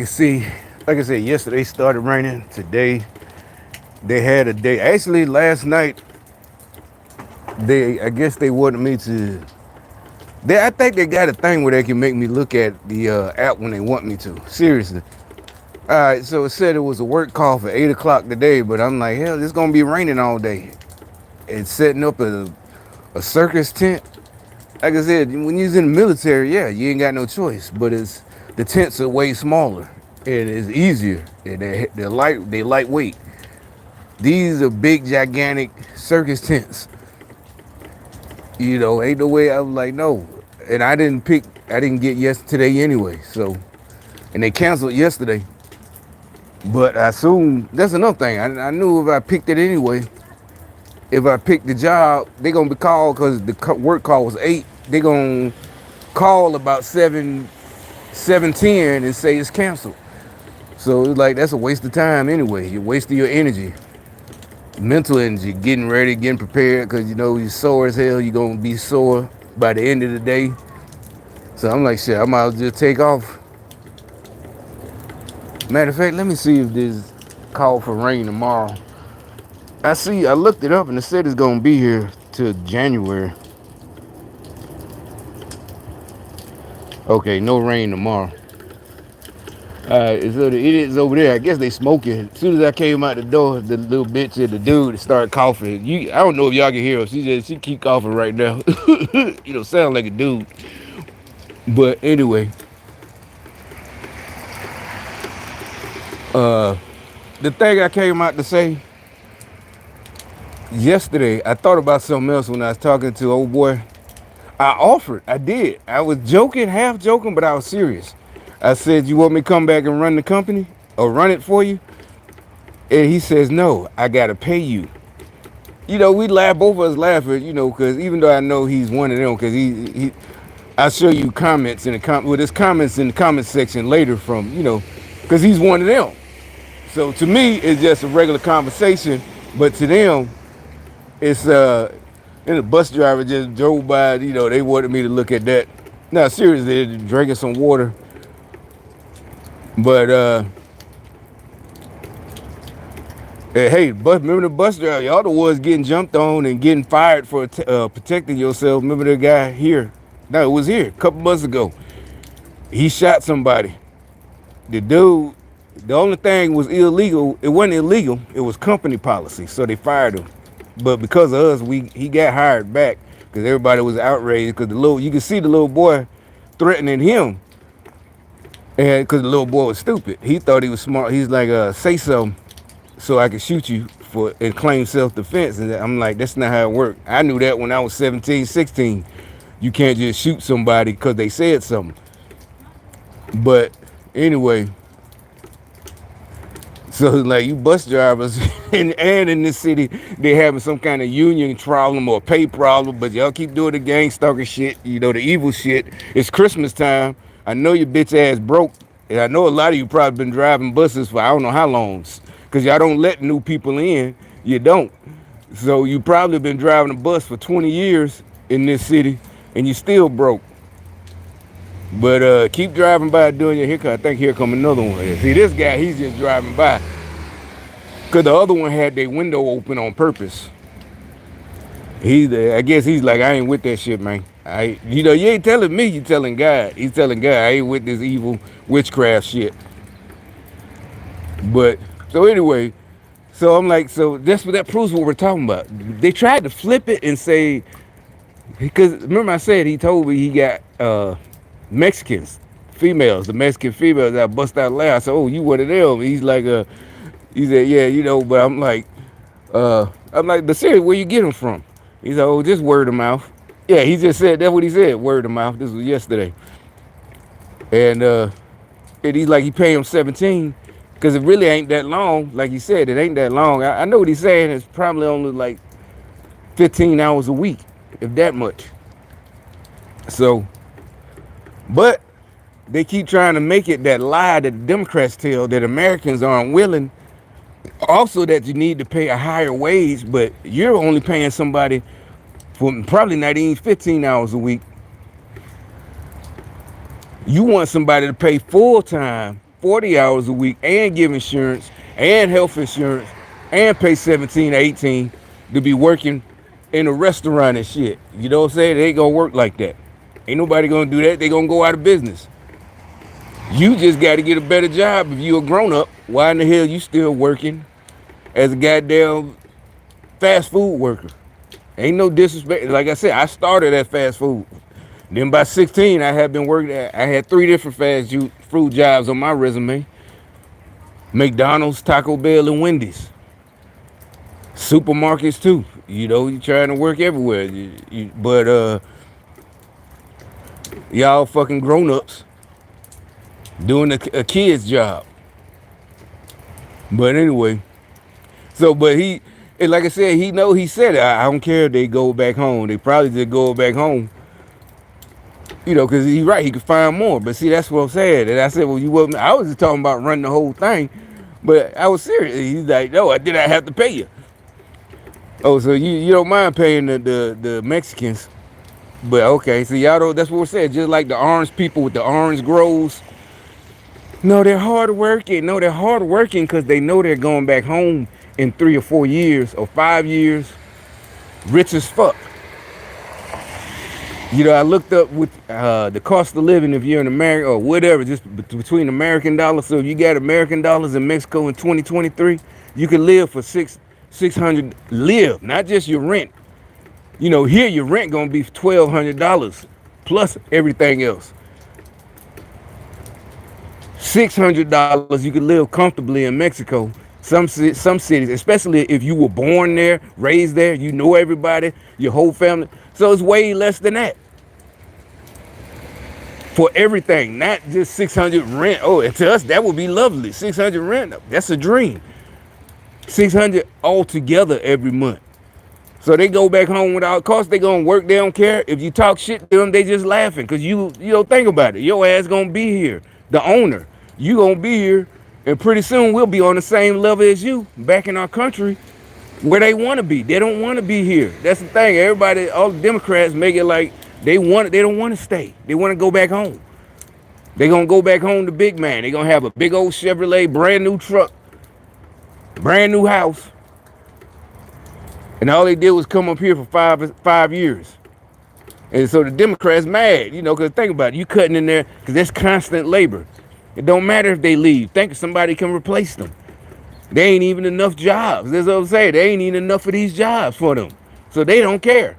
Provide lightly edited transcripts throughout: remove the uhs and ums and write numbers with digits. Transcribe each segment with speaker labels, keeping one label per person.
Speaker 1: See, like I said, yesterday started raining. Today they had a day. Actually, last night I guess they wanted me to. I think they got a thing where they can make me look at the app when they want me to. Seriously. All right, so it said it was a work call for 8 o'clock today, but I'm like, hell, it's gonna be raining all day. It's setting up a circus tent. Like I said, when you're in the military, yeah, you ain't got no choice. But it's the tents are way smaller. It is easier. They lightweight. These are big, gigantic circus tents. Ain't no way. I was like, no, and I didn't get yes today anyway. So, and they canceled yesterday. But I assume that's another thing. I knew if I picked it anyway, if I picked the job, they gonna be called because the work call was 8. They gonna call about 7:10 and say it's canceled. So it's like that's a waste of time anyway. You're wasting your energy, mental energy, getting ready, getting prepared because you're sore as hell. You're gonna be sore by the end of the day. So I'm like, shit, I might as well just take off. Matter of fact, let me see if this call for rain tomorrow. I looked it up and it said it's gonna be here till January. Okay, no rain tomorrow. So the idiots over there, I guess they smoking. As soon as I came out the door, the little bitch and the dude started coughing. I don't know if y'all can hear her. She keep coughing right now. Sound like a dude. But anyway, the thing I came out to say yesterday, I thought about something else when I was talking to old boy. I offered. I did. I was joking, half joking, but I was serious. I said, you want me to come back and run the company or run it for you? And he says, no, I got to pay you. We laugh, both of us laughing, because even though I know he's one of them, because I'll show you comments there's comments in the comment section later from, because he's one of them. So to me, it's just a regular conversation, but to them, it's, and the bus driver just drove by, they wanted me to look at that. Now, seriously, they're drinking some water. But, hey, remember the bus driver? Y'all the ones getting jumped on and getting fired for protecting yourself. Remember the guy here? No, it was here a couple months ago. He shot somebody. The dude, the only thing was illegal. It wasn't illegal. It was company policy. So they fired him. But because of us, he got hired back because everybody was outraged because you could see the little boy threatening him. And because the little boy was stupid. He thought he was smart. He's like, say something so I could shoot you and claim self-defense. And I'm like, that's not how it worked. I knew that when I was 17, 16. You can't just shoot somebody because they said something. But anyway, so like you bus drivers and in this city, they having some kind of union problem or pay problem, but y'all keep doing the gang stalker shit, the evil shit. It's Christmas time. I know your bitch ass broke. And I know a lot of you probably been driving buses for I don't know how long. Because y'all don't let new people in. You don't. So you probably been driving a bus for 20 years in this city and you still broke. But keep driving by doing your haircut. I think here come another one. See, this guy, he's just driving by. Because the other one had their window open on purpose. I guess he's like, I ain't with that shit, man. You ain't telling me, you telling God. He's telling God, I ain't with this evil witchcraft shit. But, so anyway, so I'm like, so that proves what we're talking about. They tried to flip it and say, because remember I said he told me he got Mexicans, females, the Mexican females that bust out loud. I said, oh, you one of them? He's like, he said, yeah, but I'm like, but seriously, where you get them from? He said, oh, just word of mouth. Yeah, he just said, that's what he said, word of mouth. This was yesterday. And he's like, he pay him 17 because it really ain't that long. Like he said, it ain't that long. I know what he's saying. It's probably only like 15 hours a week, if that much. So, but they keep trying to make it that lie that the Democrats tell that Americans aren't willing. Also that you need to pay a higher wage, but you're only paying somebody for probably not even 15 hours a week. You want somebody to pay full time 40 hours a week and give insurance and health insurance and pay 17 18 to be working in a restaurant and shit. You know what I'm saying? They ain't gonna work like that. Ain't nobody gonna do that. They gonna go out of business. You just gotta get a better job. If you a grown up, why in the hell you still working as a goddamn fast food worker? Ain't no disrespect. Like I said, I started at fast food. Then by 16, I had been working at, I had 3 different fast food jobs on my resume. McDonald's, Taco Bell, and Wendy's. Supermarkets too. You know, you trying to work everywhere. But y'all fucking grown-ups doing a kid's job. But anyway, so but he, and like I said, he said it. I don't care if they go back home. They probably just go back home. You know, because he's right. He could find more. But see, that's what I'm saying. And I said, well, you wasn't. I was just talking about running the whole thing. But I was serious. He's like, no, I did. I have to pay you. Oh, so you don't mind paying the Mexicans? But okay, so y'all don't. That's what we're saying. Just like the orange people with the orange grows. No, they're hard working. No, they're hard working because they know they're going back home in 3 or 4 years or 5 years, rich as fuck. You know, I looked up with the cost of living if you're in America or whatever, just between American dollars. So if you got American dollars in Mexico in 2023, you can live for 600. Live, not just your rent. You know, here your rent gonna be $1,200 plus everything else. $600 you can live comfortably in Mexico. Some cities, especially if you were born there, raised there, you know everybody, your whole family. So it's way less than that for everything, not just 600 rent. Oh, and to us that would be lovely. 600 rent, that's a dream. 600 altogether every month. So they go back home without cost. They gonna work. They don't care if you talk shit to them. They just laughing because you don't think about it. Your ass gonna be here. The owner, you gonna be here, and pretty soon we'll be on the same level as you back in our country where they want to be. They don't want to be here. That's the thing. Everybody, all the Democrats make it like they don't want to stay. They want to go back home. They gonna go back home to big man. They gonna have a big old Chevrolet, brand new truck, brand new house. And all they did was come up here for five years. And so the Democrats mad, you know, because think about it. You cutting in there because that's constant labor. It don't matter if they leave. Think somebody can replace them. They ain't even enough jobs. That's what I'm saying. They ain't even enough of these jobs for them. So they don't care.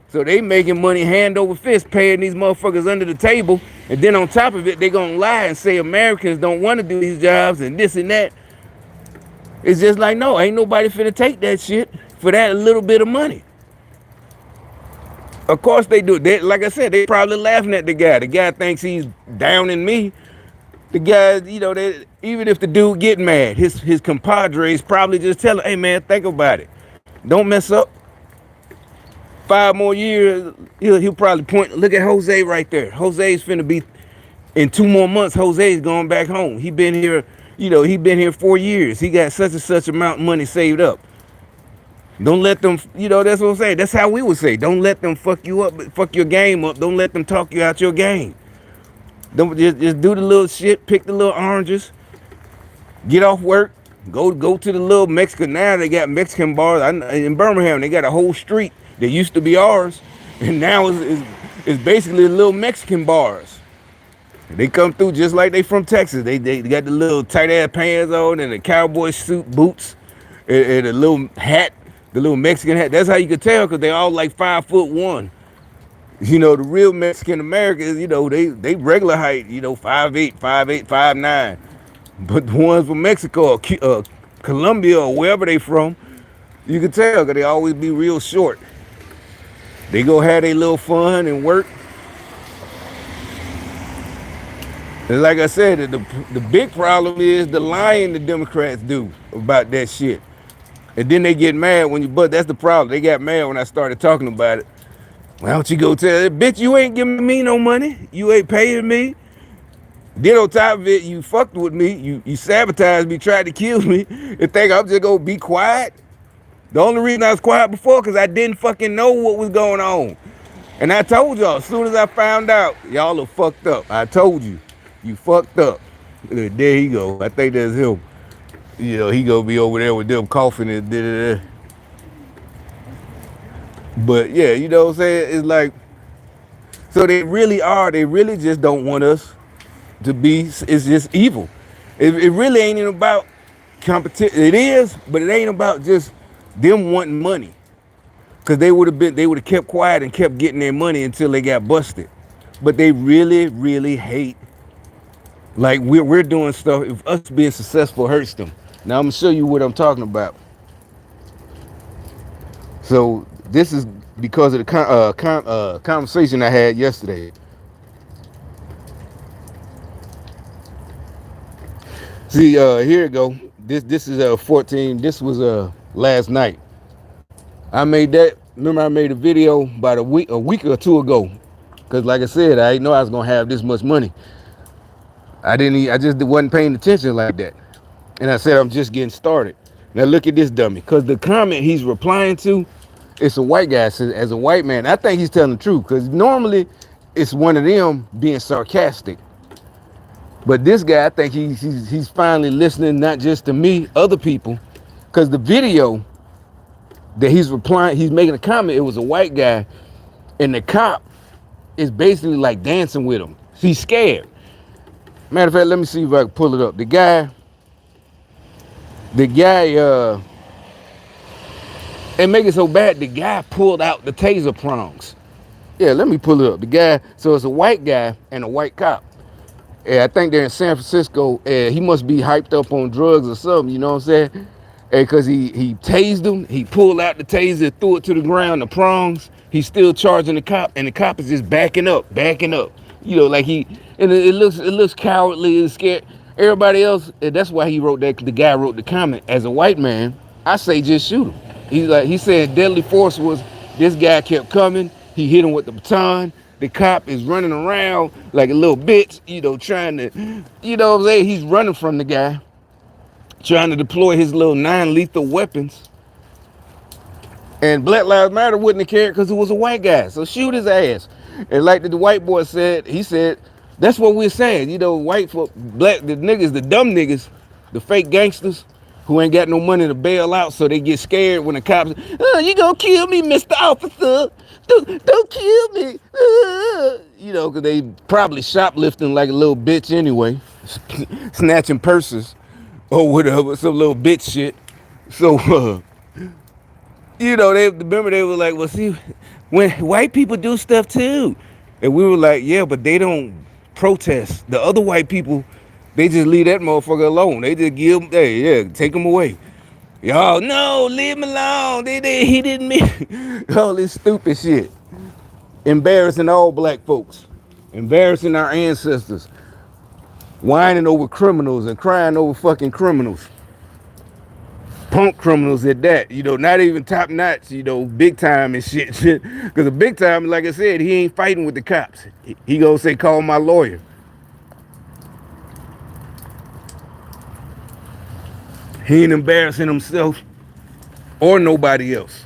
Speaker 1: So they making money hand over fist, paying these motherfuckers under the table. And then on top of it, they going to lie and say Americans don't want to do these jobs and this and that. It's just like, no, ain't nobody finna take that shit for that little bit of money. Of course they do. They, like I said, they probably laughing at the guy. The guy thinks he's downing me. The guy, you know, even if the dude get mad, his compadres probably just tell him, hey man, think about it. Don't mess up. 5 more years, he'll probably point, look at Jose right there. Jose's finna be, in 2 more months, Jose's going back home. He been here, you know, he been here 4 years. He got such and such amount of money saved up. Don't let them, you know, that's what I'm saying. That's how we would say. Don't let them fuck you up, fuck your game up. Don't let them talk you out your game. Don't just do the little shit, pick the little oranges, get off work, go to the little Mexican. Now they got Mexican bars. In Birmingham, they got a whole street that used to be ours, and now it's basically little Mexican bars. They come through just like they from Texas. They got the little tight ass pants on and the cowboy suit boots and a little hat. The little Mexican hat. That's how you could tell because they all like 5'1". You know, the real Mexican Americans, you know, they regular height, you know, 5'8", 5'9". But the ones from Mexico or Colombia or wherever they from, you can tell because they always be real short. They go have their little fun and work. And like I said, the big problem is the lying the Democrats do about that shit. And then they get mad when you, but that's the problem. They got mad when I started talking about it. Why don't you go tell it, bitch, you ain't giving me no money. You ain't paying me. Then on top of it, you fucked with me. You sabotaged me, tried to kill me, and think I'm just gonna be quiet. The only reason I was quiet before, because I didn't fucking know what was going on. And I told y'all, as soon as I found out, y'all are fucked up. I told you, you fucked up. Look, there he go. I think that's him. You know, he gonna be over there with them coughing and da. But yeah, you know what I'm saying? It's like, so they really are. They really just don't want us to be. It's just evil. It really ain't even about competition. It is, but it ain't about just them wanting money. Cause they would have kept quiet and kept getting their money until they got busted. But they really, really hate, like we're doing stuff. If us being successful hurts them. Now I'm gonna show you what I'm talking about. So this is because of the conversation I had yesterday. See, here it go. This is 14. This was last night. I made that. Remember, I made a video about a week or two ago. Cause like I said, I didn't know I was gonna have this much money. I just wasn't paying attention like that. And I said I'm just getting started. Now look at this dummy. Cause the comment he's replying to, it's a white guy. Says, as a white man, I think he's telling the truth. Cause normally it's one of them being sarcastic. But this guy, I think he's finally listening not just to me, other people. Cause the video that he's replying, he's making a comment. It was a white guy, and the cop is basically like dancing with him. He's scared. Matter of fact, let me see if I can pull it up. The guy, and make it so bad, the guy pulled out the taser prongs. Yeah, let me pull it up. The guy, so it's a white guy and a white cop. Yeah, I think they're in San Francisco. He must be hyped up on drugs or something, you know what I'm saying? Because he tased him, he pulled out the taser, threw it to the ground, the prongs. He's still charging the cop, and the cop is just backing up. You know, like and it looks cowardly and scared. Everybody else, and that's why he wrote that. The guy wrote the comment. As a white man, I say just shoot him. He said deadly force was this guy kept coming. He hit him with the baton. The cop is running around like a little bitch, you know, trying to, you know what I'm saying? He's running from the guy, trying to deploy his little non-lethal weapons. And Black Lives Matter wouldn't have cared because it was a white guy. So shoot his ass. And like the white boy said, he said, that's what we're saying. You know, white folk, black, the niggas, the dumb niggas, the fake gangsters who ain't got no money to bail out, so they get scared when the cops, oh, you gonna kill me, Mr. Officer. Don't kill me. You know, because they probably shoplifting like a little bitch anyway, snatching purses or whatever, some little bitch shit. So, you know, they remember they were like, well, see, when white people do stuff too. And we were like, yeah, but they don't protest. The other white people, they just leave that motherfucker alone. They just give him, hey, yeah, take him away. Y'all, no, leave him alone. He didn't mean all this stupid shit. Embarrassing all black folks. Embarrassing our ancestors. Whining over criminals and crying over fucking criminals. Punk criminals at that, you know, not even top notch, you know, big time and shit. Because the big time, like I said, he ain't fighting with the cops. He gonna say, call my lawyer. He ain't embarrassing himself or nobody else.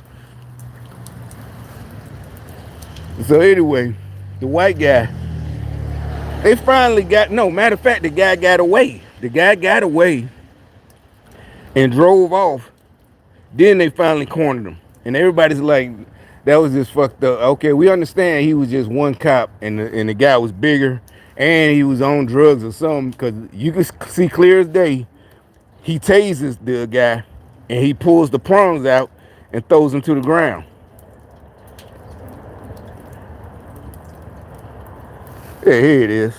Speaker 1: So anyway, the white guy, they finally got, no, matter of fact, the guy got away. The guy got away and drove off. Then they finally cornered him. And everybody's like, that was just fucked up. Okay, we understand he was just one cop and the guy was bigger and he was on drugs or something, because you can see clear as day, he tases the guy and he pulls the prongs out and throws him to the ground. Yeah, here it is.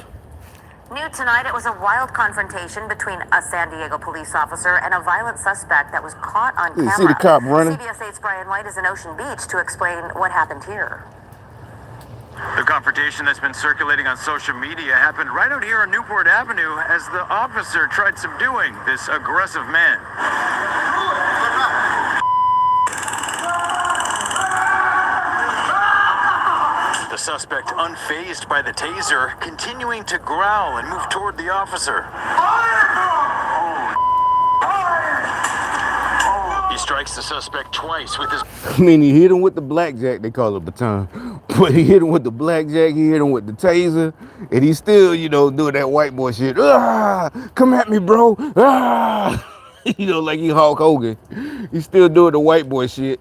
Speaker 2: New tonight, it was a wild confrontation between a San Diego police officer and a violent suspect that was caught on camera.
Speaker 1: You see the cop running?
Speaker 2: CBS 8's Brian White is in Ocean Beach to explain what happened here.
Speaker 3: The confrontation that's been circulating on social media happened right out here on Newport Avenue as the officer tried subduing this aggressive man. The suspect, unfazed by the taser, continuing to growl and move toward the officer. He strikes the suspect twice with his...
Speaker 1: I mean, he hit him with the blackjack, they call it baton. But he hit him with the blackjack, he hit him with the taser, and he still, doing that white boy shit. Ah, come at me, bro. Ah, like he Hulk Hogan. He's still doing the white boy shit.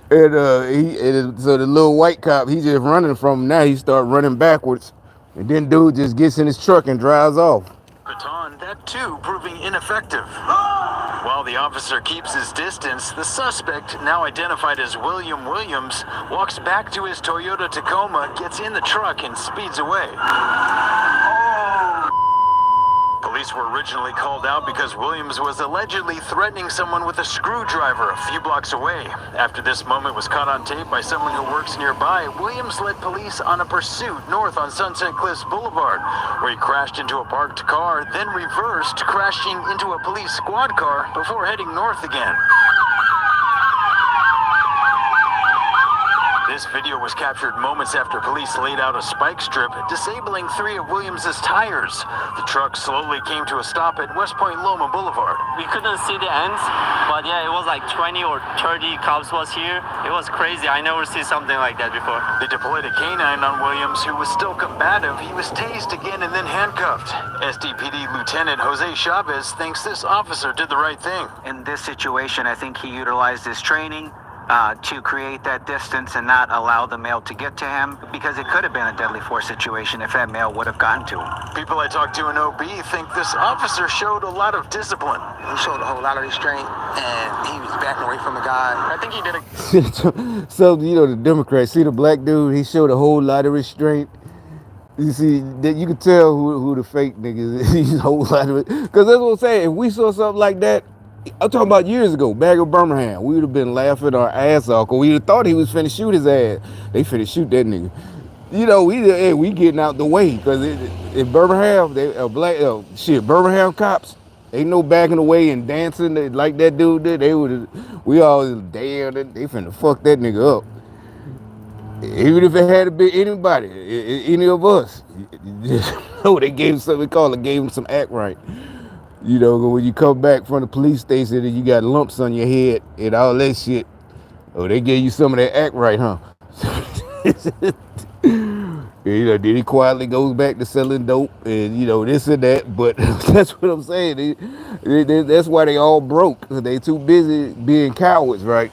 Speaker 1: So the little white cop, he just running from him. Now he start running backwards, and then dude just gets in his truck and drives off.
Speaker 3: Baton, that too proving ineffective. While the officer keeps his distance, the suspect, now identified as William Williams, walks back to his Toyota Tacoma, gets in the truck, and speeds away. Police were originally called out because Williams was allegedly threatening someone with a screwdriver a few blocks away. After this moment was caught on tape by someone who works nearby, Williams led police on a pursuit north on Sunset Cliffs Boulevard, where he crashed into a parked car, then reversed, crashing into a police squad car before heading north again. This video was captured moments after police laid out a spike strip, disabling 3 of Williams' tires. The truck slowly came to a stop at West Point Loma Boulevard.
Speaker 4: We couldn't see the ends, but yeah, it was like 20 or 30 cops was here. It was crazy. I never seen something like that before.
Speaker 3: They deployed a canine on Williams, who was still combative. He was tased again and then handcuffed. SDPD Lieutenant Jose Chavez thinks this officer did the right thing.
Speaker 5: In this situation, I think he utilized his training to create that distance and not allow the male to get to him, because it could have been a deadly force situation if that male would have gotten to him.
Speaker 3: People I talked to in OB think this officer showed a lot of discipline.
Speaker 6: He showed a whole lot of restraint, and he was backing away from the guy. I think he did a...
Speaker 1: So, the Democrats, see the black dude, he showed a whole lot of restraint. You see, that you can tell who the fake niggas is. He's a whole lot of it. Because that's what I'm saying. If we saw something like that, I'm talking about years ago, back in Birmingham, we would have been laughing our ass off, because we would have thought he was finna shoot his ass. They finna shoot that nigga. We getting out the way, because in Birmingham, Birmingham cops, ain't no backing away and dancing like that dude did. We all damn, they finna fuck that nigga up. Even if it had been anybody, any of us, they gave him something called it, gave him some act right. When you come back from the police station and you got lumps on your head and all that shit, they gave you some of that act right, huh? Then he quietly goes back to selling dope and, this and that. But that's what I'm saying. That's why they all broke. They too busy being cowards, right?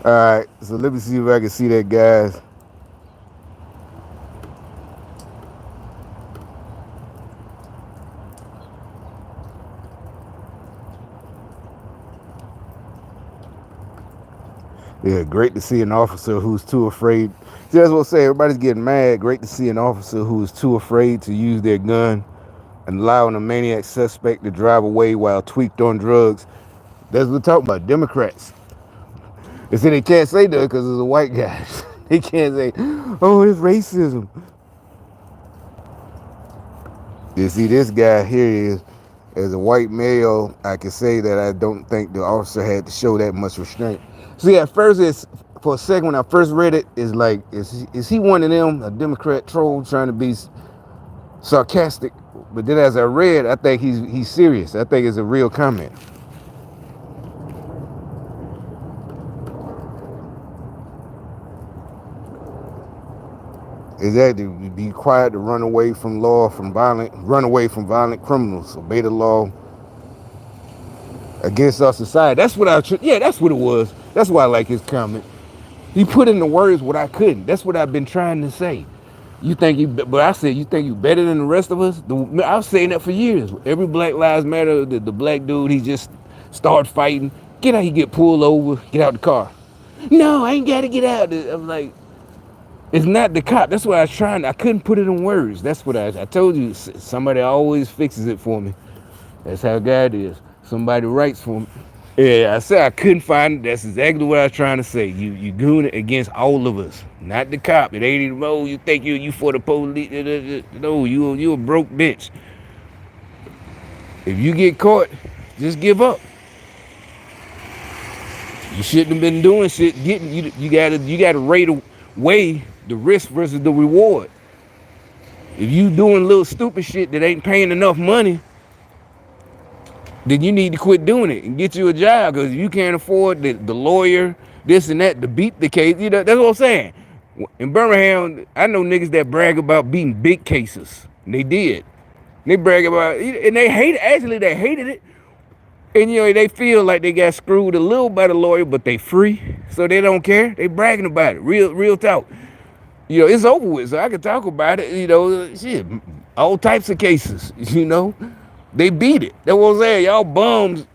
Speaker 1: All right, so let me see if I can see that, guys. Yeah, great to see an officer who's too afraid. See, that's what I'm saying. Everybody's getting mad. Great to see an officer who's too afraid to use their gun and allowing a maniac suspect to drive away while tweaked on drugs. That's what we're talking about, Democrats. They say they can't say that because it's a white guy. They can't say, oh, it's racism. You see, this guy here is, as a white male, I can say that I don't think the officer had to show that much restraint. See, at first, for a second, when I first read it, it's like, is he one of them, a Democrat troll trying to be sarcastic? But then as I read, I think he's serious. I think it's a real comment. Exactly. Be quiet to run away from violent criminals. Obey the law against our society. That's what that's what it was. That's why I like his comment. He put in the words what I couldn't. That's what I've been trying to say. But I said, you think you better than the rest of us? I was saying that for years. Every Black Lives Matter, the black dude, he just start fighting. Get out, he get pulled over, get out the car. No, I ain't got to get out. I'm like, it's not the cop. That's what I was trying. I couldn't put it in words. That's what I told you. Somebody always fixes it for me. That's how God is. Somebody writes for me. Yeah, I said I couldn't find it. That's exactly what I was trying to say. You doing it against all of us, not the cop. It ain't even, oh, you think you for the police. No, you a broke bitch. If you get caught, just give up. You shouldn't have been doing shit. You gotta weigh the risk versus the reward. If you doing little stupid shit that ain't paying enough money, then you need to quit doing it and get you a job, because you can't afford the lawyer, this and that, to beat the case. That's what I'm saying. In Birmingham, I know niggas that brag about beating big cases. And they did. They brag about it, and they hate it. Actually, they hated it. And they feel like they got screwed a little by the lawyer, but they free, so they don't care. They bragging about it. Real talk. It's over with, so I can talk about it. Shit, all types of cases. They beat it. That's what I'm saying. Y'all bums.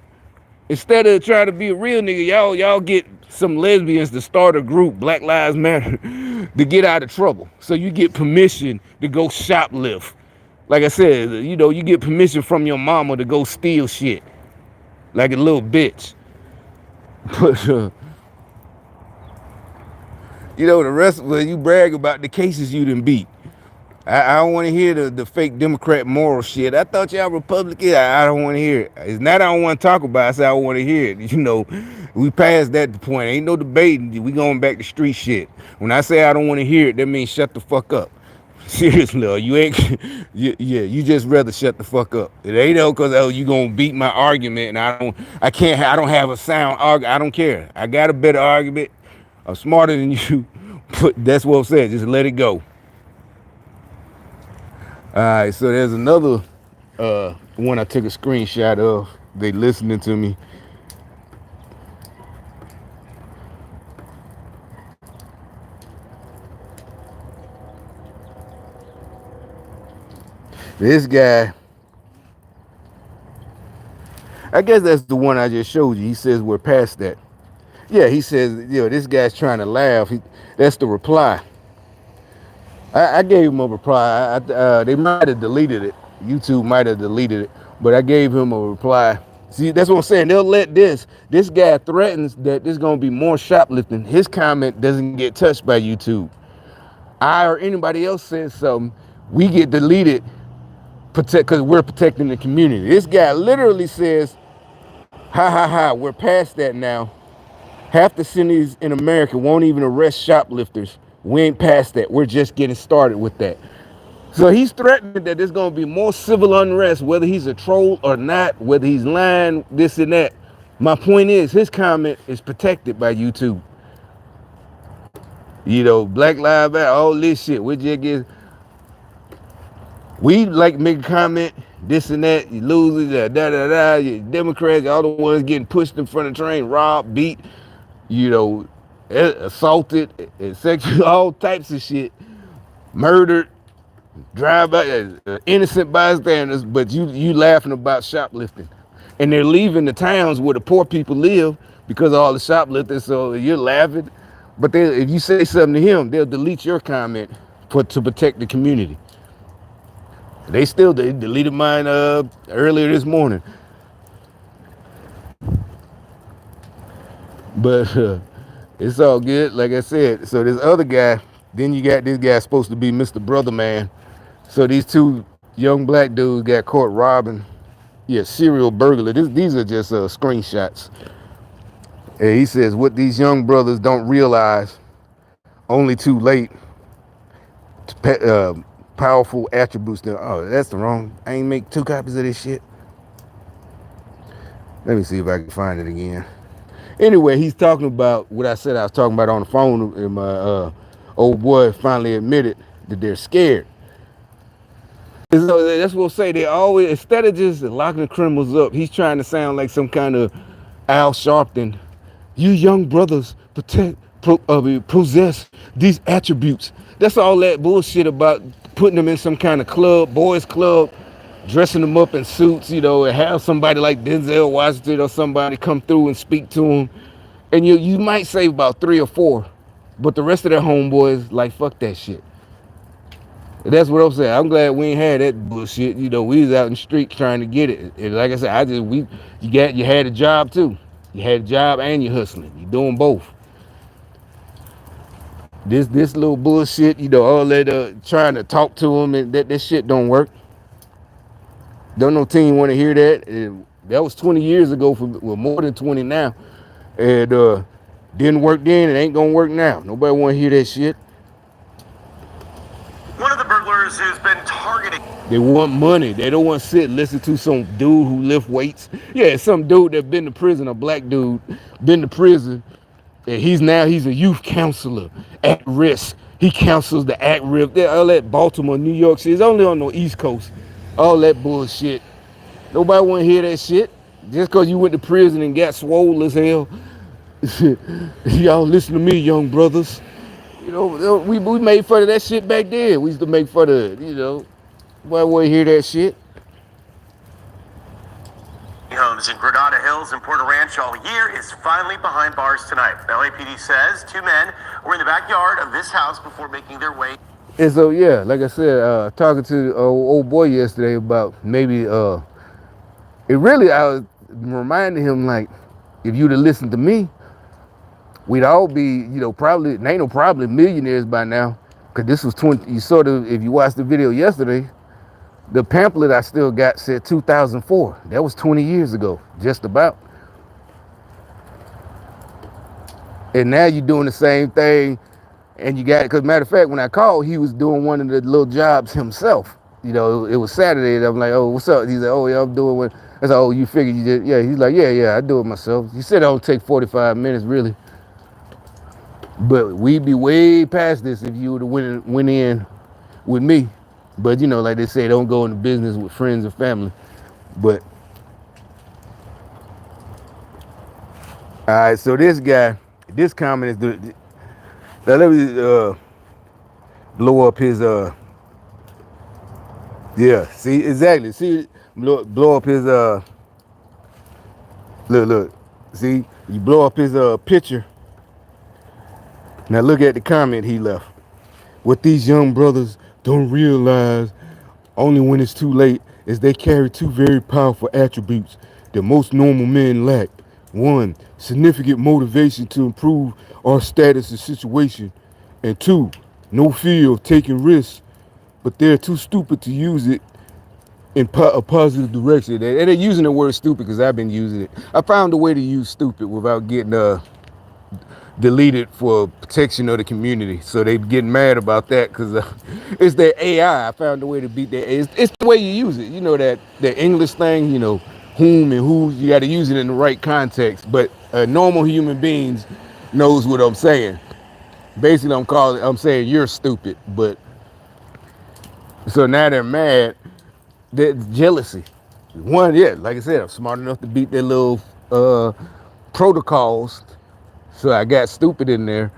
Speaker 1: Instead of trying to be a real nigga, y'all get some lesbians to start a group, Black Lives Matter, to get out of trouble. So you get permission to go shoplift. Like I said, you get permission from your mama to go steal shit, like a little bitch. But the rest of it, you brag about the cases you done beat. I don't want to hear the fake Democrat moral shit. I thought y'all Republican. I don't want to hear it. It's not I don't want to talk about it. I said I want to hear it. We passed that point. Ain't no debating. We going back to street shit. When I say I don't want to hear it, that means shut the fuck up. Seriously, you ain't. You just rather shut the fuck up. It ain't because you gonna beat my argument, and I don't have a sound argument. I don't care. I got a better argument. I'm smarter than you. But that's what I'm saying. Just let it go. All right, so there's another one I took a screenshot of. They listening to me. This guy, I guess that's the one I just showed you. He says we're past that. Yeah, he says, this guy's trying to laugh. That's the reply. I gave him a reply. They might have deleted it. YouTube might have deleted it, but I gave him a reply. See, that's what I'm saying. They'll let this guy threatens that there's going to be more shoplifting. His comment doesn't get touched by YouTube. I or anybody else says something, we get deleted because we're protecting the community. This guy literally says, ha ha ha, we're past that now. Half the cities in America won't even arrest shoplifters. We ain't past that. We're just getting started with that. So he's threatening that there's going to be more civil unrest, whether he's a troll or not, whether he's lying, this and that. My point is, his comment is protected by YouTube. Black Lives Matter, all this shit. We like make a comment, this and that, you losers, you Democrats, all the ones getting pushed in front of the train, robbed, beat, assaulted, sexual, all types of shit, murdered, drive by innocent bystanders, but you laughing about shoplifting, and they're leaving the towns where the poor people live because of all the shoplifting. So you're laughing, but if you say something to him, they'll delete your comment to protect the community. They deleted mine earlier this morning, but it's all good. Like I said, so this other guy, then you got this guy supposed to be Mr. Brother Man. So these two young black dudes got caught robbing, serial burglar. These are just screenshots. And he says what these young brothers don't realize, only too late. Powerful attributes. That's the wrong. I ain't make 2 copies of this shit. Let me see if I can find it again. Anyway, he's talking about what I said I was talking about on the phone, and my old boy finally admitted that they're scared. So that's what I'll say. They always, instead of just locking the criminals up, he's trying to sound like some kind of Al Sharpton. You young brothers possess these attributes. That's all that bullshit about putting them in some kind of club, boys club, dressing them up in suits, and have somebody like Denzel Washington or somebody come through and speak to them. And you might save about 3 or 4, but the rest of their homeboys, like, fuck that shit. That's what I'm saying. I'm glad we ain't had that bullshit. We was out in the street trying to get it. And like I said, you had a job too. You had a job and you're hustling. You're doing both. This little bullshit, all that trying to talk to them, and that shit don't work. Don't no team want to hear that. And that was 20 years ago, more than 20 now. And didn't work then, it ain't gonna work now. Nobody want to hear that shit.
Speaker 3: One of the burglars who's been targeting.
Speaker 1: They want money. They don't want to sit and listen to some dude who lift weights. Yeah, some dude that been to prison, a black dude, been to prison, and he's a youth counselor at risk. He counsels the act rip. All that Baltimore, New York shit. It's only on the East Coast. All that bullshit. Nobody want to hear that shit. Just because you went to prison and got swole as hell. Y'all listen to me, young brothers. You know, we made fun of that shit back then. We used to make fun of it, you know. Nobody want to hear that shit.
Speaker 7: Homes in Granada Hills and Porter Ranch all year is finally behind bars tonight. The LAPD says 2 men were in the backyard of this house before making their way.
Speaker 1: And so, yeah, like I said, talking to old boy yesterday about maybe, it really, I was reminding him, like, if you'd have listened to me, we'd all be, you know, probably, ain't no probably millionaires by now. Because this was 20, you sort of, if you watched the video yesterday, the pamphlet I still got said 2004. That was 20 years ago, just about. And now you're doing the same thing, and you got it. Because matter of fact, when I called, he was doing one of the little jobs himself. You know, it was Saturday, and I'm like, oh, what's up? He's like, oh, yeah, I'm doing one. I said, oh, you figured you did? Yeah, he's like, yeah, I do it myself. He said it don't take 45 minutes, really. But we'd be way past this if you would have went in with me. But, you know, like they say, don't go into business with friends or family. But, all right, so this guy, this comment is, now let me blow up his, yeah, see, exactly. See, blow up his, look, see, you blow up his picture. Now look at the comment he left. What these young brothers don't realize, only when it's too late, is they carry 2 very powerful attributes that most normal men lack. 1, significant motivation to improve our status and situation. And 2, no fear of taking risks, but they're too stupid to use it in a positive direction. And they're using the word stupid because I've been using it. I found a way to use stupid without getting deleted for protection of the community. So they getting mad about that because it's their AI. I found a way to beat their AI. It's the way you use it. You know that English thing, you know, whom and who, you got to use it in the right context. But normal human beings knows what I'm saying. Basically, I'm saying you're stupid. But so now they're mad. That's jealousy. One, yeah, like I said, I'm smart enough to beat their little protocols. So I got stupid in there,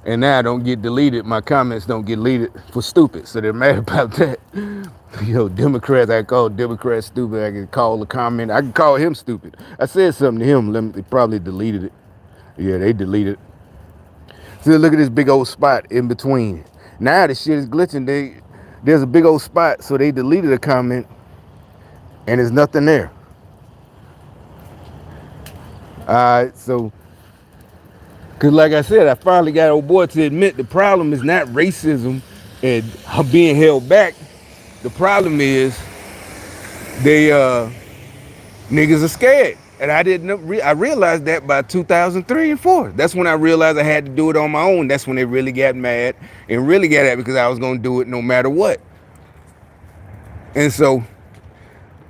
Speaker 1: and now I don't get deleted. My comments don't get deleted for stupid. So they're mad about that. You know, Democrats, I call Democrats stupid. I can call a comment. I can call him stupid. I said something to him. They probably deleted it. Yeah, they deleted it. So look at this big old spot in between. Now the shit is glitching. There's a big old spot, so they deleted a comment, and there's nothing there. All right, so. Because like I said, I finally got old boy to admit the problem is not racism and being held back. The problem is they niggas are scared. And I I realized that by 2003 and 4. That's when I realized I had to do it on my own. That's when they really got mad and really got at me because I was going to do it no matter what. And so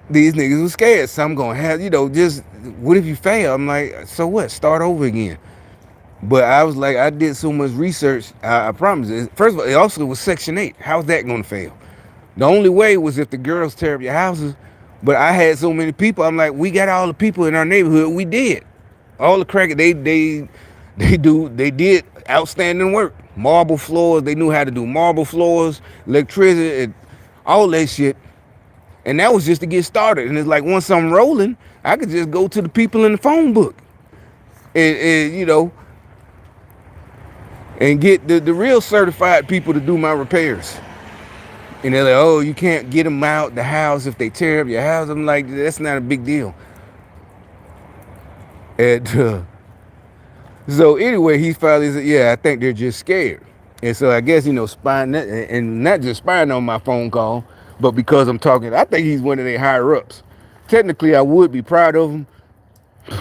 Speaker 1: these niggas were scared. So I'm going to have, you know, just, what if you fail? I'm like, so what? Start over again. But I was like, I did so much research. I promise. First of all, it also was Section 8. How's that going to fail? The only way was if the girls tear up your houses. But I had so many people. I'm like, we got all the people in our neighborhood. We did. All the crackers, they did outstanding work. Marble floors. They knew how to do marble floors, electricity, and all that shit. And that was just to get started. And it's like, once I'm rolling, I could just go to the people in the phone book. And you know, and get the real certified people to do my repairs. And they're like, oh, you can't get them out the house if they tear up your house. I'm like, that's not a big deal. And so anyway, he finally said, yeah, I think they're just scared. And so I guess, you know, spying, and not just spying on my phone call, but because I'm talking, I think he's one of their higher ups. Technically, I would be proud of him,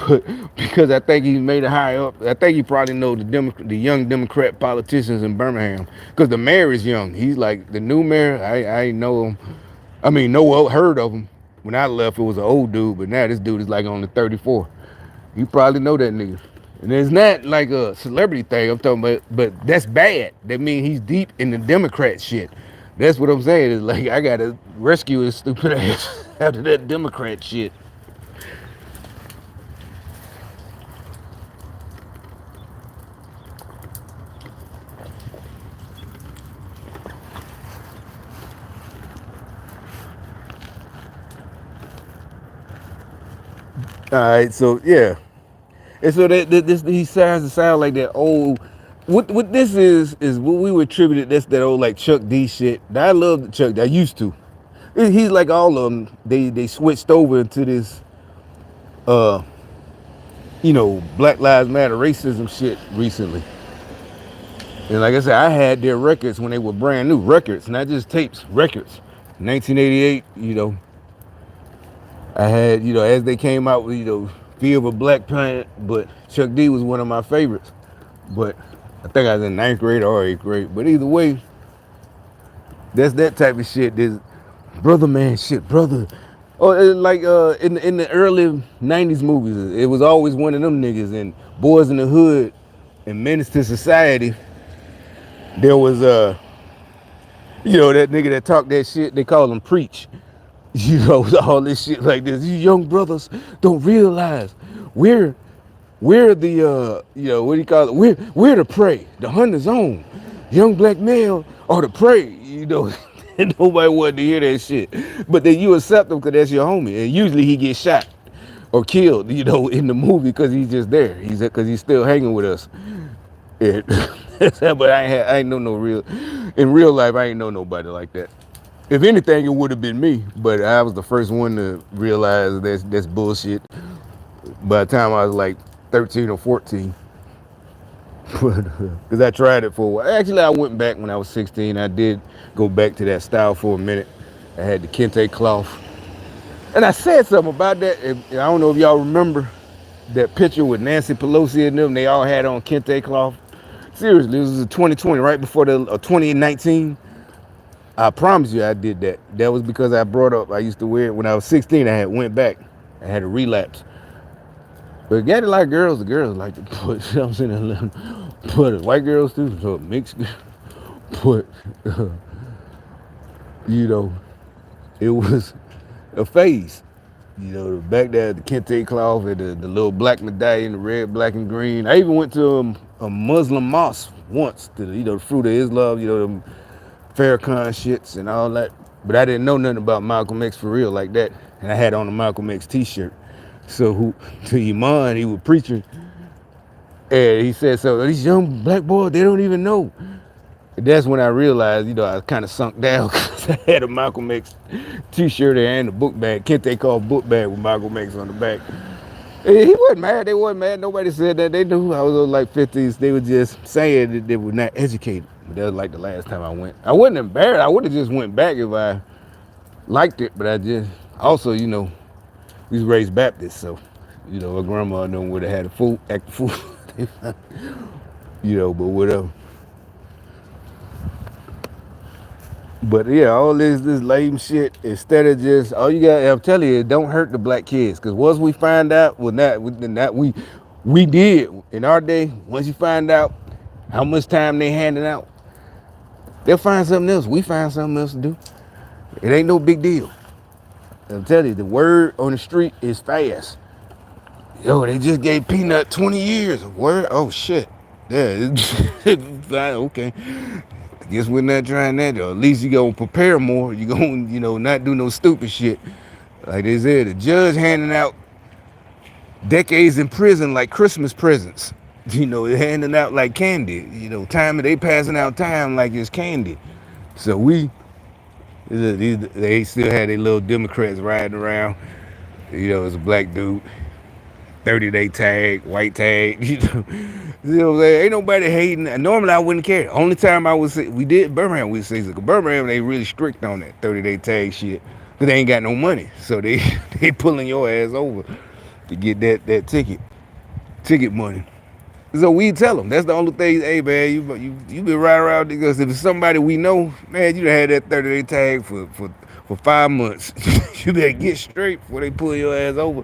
Speaker 1: but because I think he's made a high up. I think he probably knows the young Democrat politicians in Birmingham, because the mayor is young. He's like the new mayor. I know him. I mean, heard of him. When I left, it was an old dude, but now this dude is like only 34. You probably know that nigga. And it's not like a celebrity thing I'm talking about, but that's bad. That means he's deep in the Democrat shit. That's what I'm saying. Is like I gotta rescue his stupid ass out of that Democrat shit. All right, so yeah, and so that this he sounds to sound like that old. What this is what we would attribute it. That's that old like Chuck D shit. I love Chuck D. I used to. He's like all of them. They switched over into this uh Black Lives Matter racism shit recently. And like I said, I had their records when they were brand new records, not just tapes, records. 1988, I had, as they came out with, Fear of a Black Planet, but Chuck D was one of my favorites. But I think I was in ninth grade or eighth grade. But either way, that's that type of shit. This brother man shit, brother. Oh, like in the early '90s movies, it was always one of them niggas. And Boys in the Hood and Menace to Society. There was that nigga that talked that shit. They call him Preach. All this shit like this. You young brothers don't realize we're the what do you call it? We're the prey, the hunter's own. Young black male are the prey. And nobody wanted to hear that shit. But then you accept him because that's your homie, and usually he gets shot or killed, in the movie because he's just there. Because he's still hanging with us. Yeah. But I ain't know no real. In real life, I ain't know nobody like that. If anything, it would have been me, but I was the first one to realize that's bullshit. By the time I was like 13 or 14, because I tried it for a while. Actually, I went back when I was 16. I did go back to that style for a minute. I had the kente cloth, and I said something about that. I don't know if y'all remember that picture with Nancy Pelosi and them. They all had on kente cloth. Seriously, this was 2020, right before the 2019. I promise you I did that. That was because I brought up, I used to wear it when I was 16. I had went back. I had a relapse. But got it like girls, the girls like to put, I'm saying, put it. White girls too, so mixed, put, it was a phase. Back there, the kente cloth and the little black medallion, the red, black, and green. I even went to a Muslim mosque once, to the Fruit of Islam, them Farrakhan shits and all that. But I didn't know nothing about Malcolm X for real like that. And I had on a Malcolm X t-shirt. So to Iman, he was preaching. And he said, so these young black boys, they don't even know. And that's when I realized, I kind of sunk down because I had a Malcolm X t-shirt and a book bag. Kente called book bag with Malcolm X on the back. And he wasn't mad. They wasn't mad. Nobody said that. They knew I was like 50s. They were just saying that they were not educated. That was like the last time I went. I wasn't embarrassed. I would have just went back if I liked it, but I just also, we was raised Baptist, so my grandma and them would have had a fool, act a fool, but whatever. But yeah, all this lame shit. Instead of just all you got, I'm telling you, don't hurt the black kids. Cause once we find out, we did in our day. Once you find out how much time they handing out, they'll find something else. We find something else to do. It ain't no big deal. I'm telling you, the word on the street is fast. Yo, they just gave Peanut 20 years. Word? Oh shit. Yeah, okay. I guess we're not trying that though. At least you gonna prepare more. You gonna, not do no stupid shit. Like they said, the judge handing out decades in prison like Christmas presents. Handing out like candy. Time they passing out time like it's candy. So they still had their little Democrats riding around. It's a black dude, 30-day tag, white tag. What I'm saying? Ain't nobody hating. Normally I wouldn't care. Only time I would say we did Birmingham, we say Birmingham they really strict on that 30-day tag shit. Cause they ain't got no money, so they pulling your ass over to get that ticket money. So we tell them that's the only thing. Hey man, you been riding around because if it's somebody we know, man, you done had that 30-day tag for 5 months. You better get straight before they pull your ass over.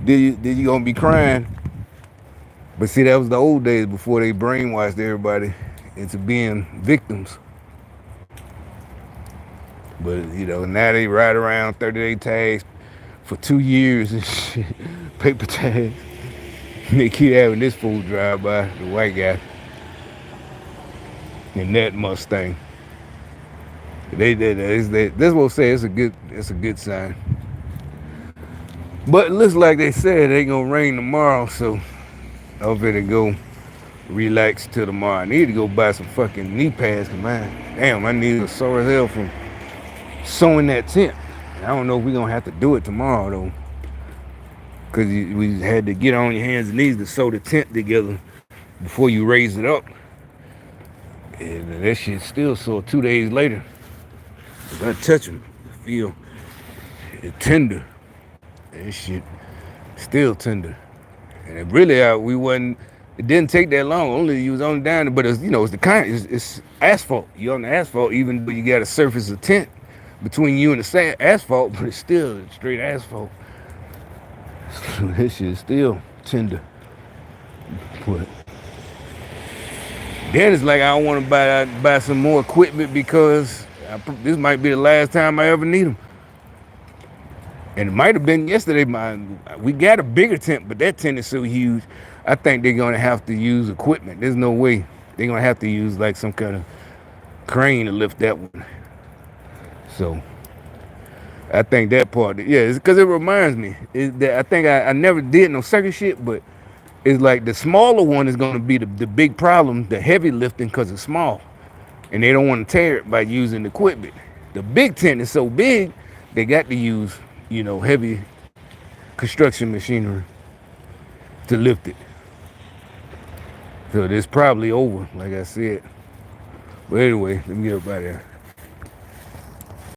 Speaker 1: Then you gonna be crying But see, that was the old days before they brainwashed everybody into being victims. But now they ride around 30-day tags for 2 years and shit, paper tags. And they keep having this fool drive by, the white guy, in that Mustang. That's what I'm saying. It's a good sign. But it looks like they said it ain't gonna rain tomorrow, so I'm gonna go relax till tomorrow. I need to go buy some fucking knee pads, cause my knees are sore as hell from sewing that tent. I don't know if we're gonna have to do it tomorrow though, cause we had to get on your hands and knees to sew the tent together before you raise it up. And that shit still sore 2 days later. I touch them, feel it tender. That shit still tender. And it really, it didn't take that long. You was on down, but it's it's asphalt. You're on the asphalt, even though you got a surface of tent between you and the asphalt, but it's still straight asphalt. So that shit is still tender. But then it's like I don't want to buy some more equipment because this might be the last time I ever need them. And it might have been yesterday. We got a bigger tent, but that tent is so huge. I think they're gonna have to use equipment. There's no way they're gonna have to use like some kind of crane to lift that one. So I think that part, it's because it reminds me that I think I never did no circus shit, but it's like the smaller one is gonna be the big problem, the heavy lifting, because it's small, and they don't want to tear it by using equipment. The big tent is so big, they got to use heavy construction machinery to lift it. So it's probably over, like I said. But anyway, let me get up out of there.